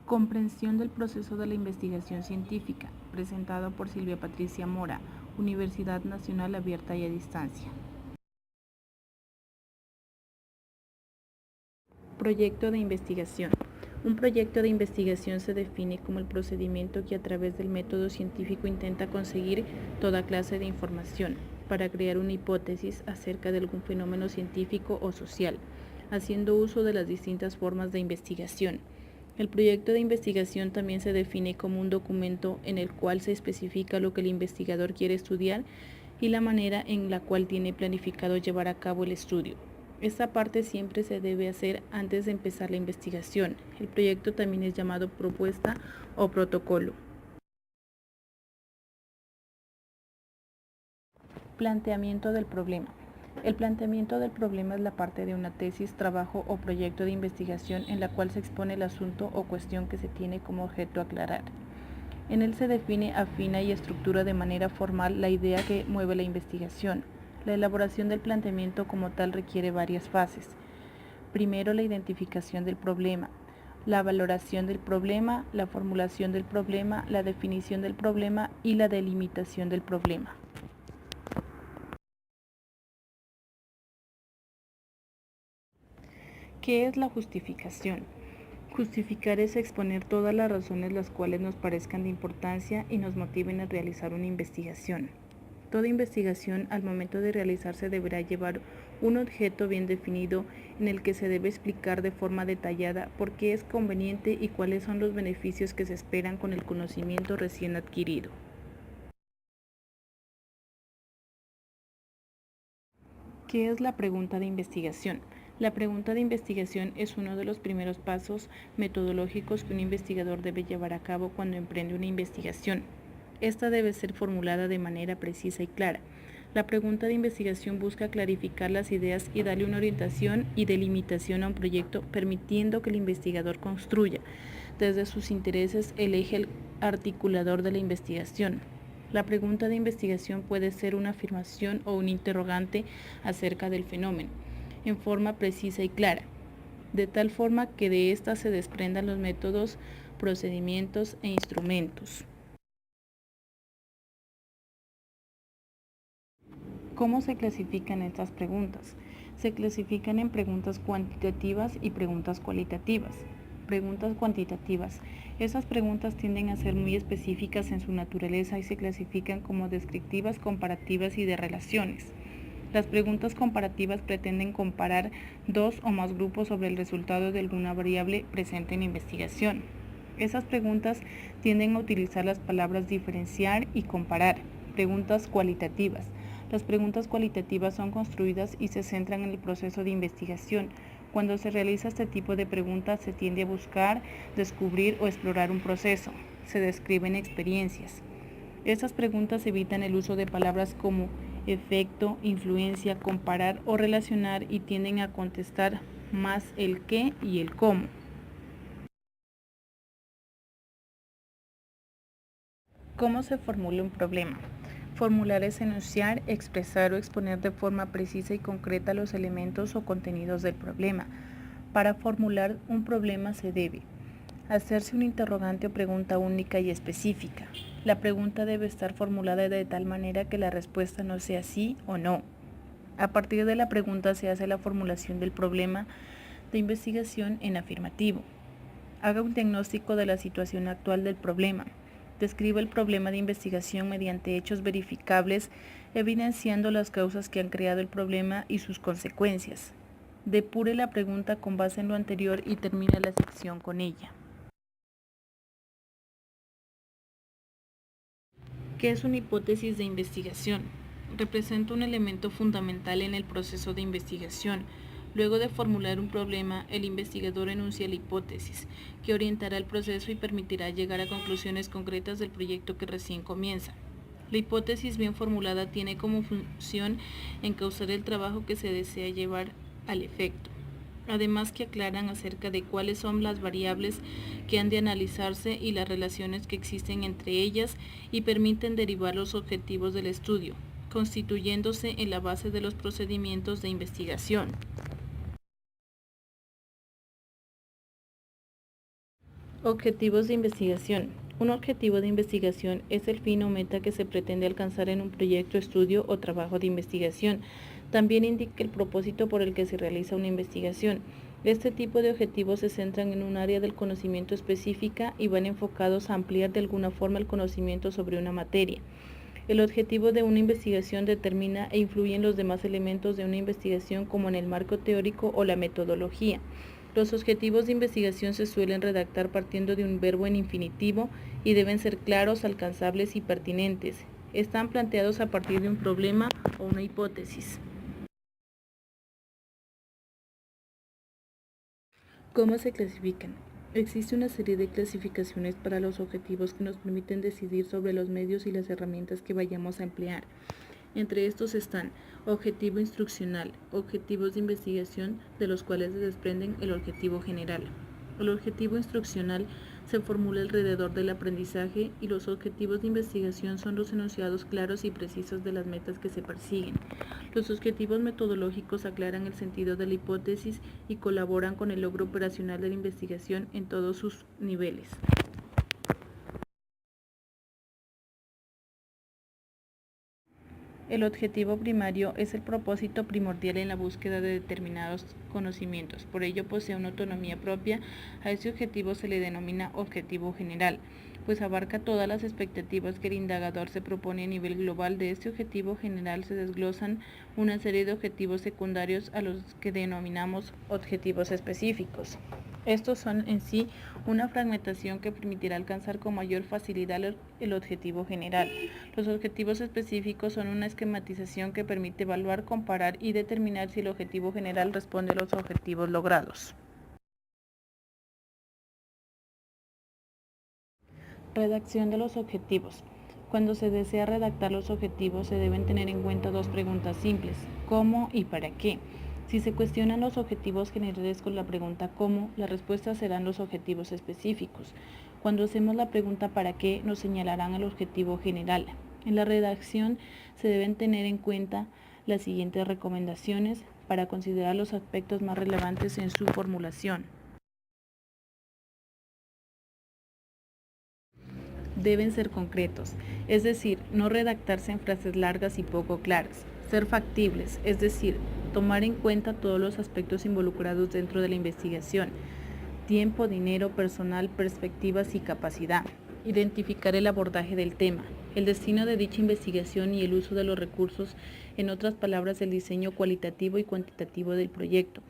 Comprensión del proceso de la investigación científica, presentado por Silvia Patricia Mora, Universidad Nacional Abierta y a Distancia. Proyecto de investigación. Un proyecto de investigación se define como el procedimiento que a través del método científico intenta conseguir toda clase de información para crear una hipótesis acerca de algún fenómeno científico o social, haciendo uso de las distintas formas de investigación. El proyecto de investigación también se define como un documento en el cual se especifica lo que el investigador quiere estudiar y la manera en la cual tiene planificado llevar a cabo el estudio. Esta parte siempre se debe hacer antes de empezar la investigación. El proyecto también es llamado propuesta o protocolo. Planteamiento del problema. El planteamiento del problema es la parte de una tesis, trabajo o proyecto de investigación en la cual se expone el asunto o cuestión que se tiene como objeto aclarar. En él se define, afina y estructura de manera formal la idea que mueve la investigación. La elaboración del planteamiento como tal requiere varias fases. Primero, la identificación del problema, la valoración del problema, la formulación del problema, la definición del problema y la delimitación del problema. ¿Qué es la justificación? Justificar es exponer todas las razones las cuales nos parezcan de importancia y nos motiven a realizar una investigación. Toda investigación al momento de realizarse deberá llevar un objeto bien definido en el que se debe explicar de forma detallada por qué es conveniente y cuáles son los beneficios que se esperan con el conocimiento recién adquirido. ¿Qué es la pregunta de investigación? La pregunta de investigación es uno de los primeros pasos metodológicos que un investigador debe llevar a cabo cuando emprende una investigación. Esta debe ser formulada de manera precisa y clara. La pregunta de investigación busca clarificar las ideas y darle una orientación y delimitación a un proyecto, permitiendo que el investigador construya desde sus intereses el eje articulador de la investigación. La pregunta de investigación puede ser una afirmación o un interrogante acerca del fenómeno, en forma precisa y clara, de tal forma que de ésta se desprendan los métodos, procedimientos e instrumentos. ¿Cómo se clasifican estas preguntas? Se clasifican en preguntas cuantitativas y preguntas cualitativas. Preguntas cuantitativas. Esas preguntas tienden a ser muy específicas en su naturaleza y se clasifican como descriptivas, comparativas y de relaciones. Las preguntas comparativas pretenden comparar dos o más grupos sobre el resultado de alguna variable presente en la investigación. Esas preguntas tienden a utilizar las palabras diferenciar y comparar. Preguntas cualitativas. Las preguntas cualitativas son construidas y se centran en el proceso de investigación. Cuando se realiza este tipo de preguntas se tiende a buscar, descubrir o explorar un proceso. Se describen experiencias. Estas preguntas evitan el uso de palabras como efecto, influencia, comparar o relacionar y tienden a contestar más el qué y el cómo. ¿Cómo se formula un problema? Formular es enunciar, expresar o exponer de forma precisa y concreta los elementos o contenidos del problema. Para formular un problema se debe hacerse un interrogante o pregunta única y específica. La pregunta debe estar formulada de tal manera que la respuesta no sea sí o no. A partir de la pregunta se hace la formulación del problema de investigación en afirmativo. Haga un diagnóstico de la situación actual del problema. Describe el problema de investigación mediante hechos verificables, evidenciando las causas que han creado el problema y sus consecuencias. Depure la pregunta con base en lo anterior y termine la sección con ella. ¿Qué es una hipótesis de investigación? Representa un elemento fundamental en el proceso de investigación. Luego de formular un problema, el investigador enuncia la hipótesis, que orientará el proceso y permitirá llegar a conclusiones concretas del proyecto que recién comienza. La hipótesis bien formulada tiene como función encauzar el trabajo que se desea llevar al efecto. Además que aclaran acerca de cuáles son las variables que han de analizarse y las relaciones que existen entre ellas y permiten derivar los objetivos del estudio, constituyéndose en la base de los procedimientos de investigación. Objetivos de investigación. Un objetivo de investigación es el fin o meta que se pretende alcanzar en un proyecto, estudio o trabajo de investigación. También indica el propósito por el que se realiza una investigación. Este tipo de objetivos se centran en un área del conocimiento específica y van enfocados a ampliar de alguna forma el conocimiento sobre una materia. El objetivo de una investigación determina e influye en los demás elementos de una investigación, como en el marco teórico o la metodología. Los objetivos de investigación se suelen redactar partiendo de un verbo en infinitivo y deben ser claros, alcanzables y pertinentes. Están planteados a partir de un problema o una hipótesis. ¿Cómo se clasifican? Existe una serie de clasificaciones para los objetivos que nos permiten decidir sobre los medios y las herramientas que vayamos a emplear. Entre estos están objetivo instruccional, objetivos de investigación de los cuales se desprenden el objetivo general. El objetivo instruccional se formula alrededor del aprendizaje y los objetivos de investigación son los enunciados claros y precisos de las metas que se persiguen. Los objetivos metodológicos aclaran el sentido de la hipótesis y colaboran con el logro operacional de la investigación en todos sus niveles. El objetivo primario es el propósito primordial en la búsqueda de determinados conocimientos, por ello posee una autonomía propia. A este objetivo se le denomina objetivo general, pues abarca todas las expectativas que el indagador se propone a nivel global. De este objetivo general se desglosan una serie de objetivos secundarios a los que denominamos objetivos específicos. Estos son en sí una fragmentación que permitirá alcanzar con mayor facilidad el objetivo general. Los objetivos específicos son una esquematización que permite evaluar, comparar y determinar si el objetivo general responde a los objetivos logrados. Redacción de los objetivos. Cuando se desea redactar los objetivos se deben tener en cuenta dos preguntas simples: ¿cómo y para qué? Si se cuestionan los objetivos generales con la pregunta ¿cómo?, la respuesta serán los objetivos específicos. Cuando hacemos la pregunta ¿para qué?, nos señalarán el objetivo general. En la redacción se deben tener en cuenta las siguientes recomendaciones para considerar los aspectos más relevantes en su formulación. Deben ser concretos, es decir, no redactarse en frases largas y poco claras. Ser factibles, es decir, tomar en cuenta todos los aspectos involucrados dentro de la investigación: tiempo, dinero, personal, perspectivas y capacidad. Identificar el abordaje del tema, el destino de dicha investigación y el uso de los recursos, en otras palabras, el diseño cualitativo y cuantitativo del proyecto.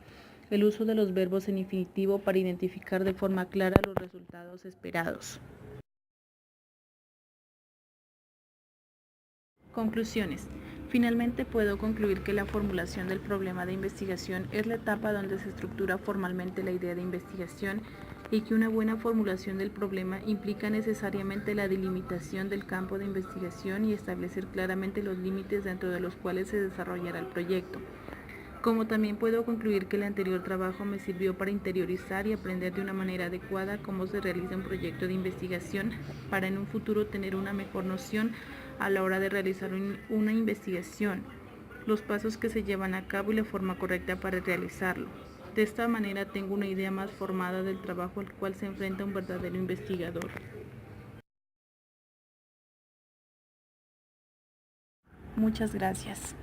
El uso de los verbos en infinitivo para identificar de forma clara los resultados esperados. Conclusiones. Finalmente puedo concluir que la formulación del problema de investigación es la etapa donde se estructura formalmente la idea de investigación, y que una buena formulación del problema implica necesariamente la delimitación del campo de investigación y establecer claramente los límites dentro de los cuales se desarrollará el proyecto. Como también puedo concluir que el anterior trabajo me sirvió para interiorizar y aprender de una manera adecuada cómo se realiza un proyecto de investigación, para en un futuro tener una mejor noción a la hora de realizar una investigación, los pasos que se llevan a cabo y la forma correcta para realizarlo. De esta manera tengo una idea más formada del trabajo al cual se enfrenta un verdadero investigador. Muchas gracias.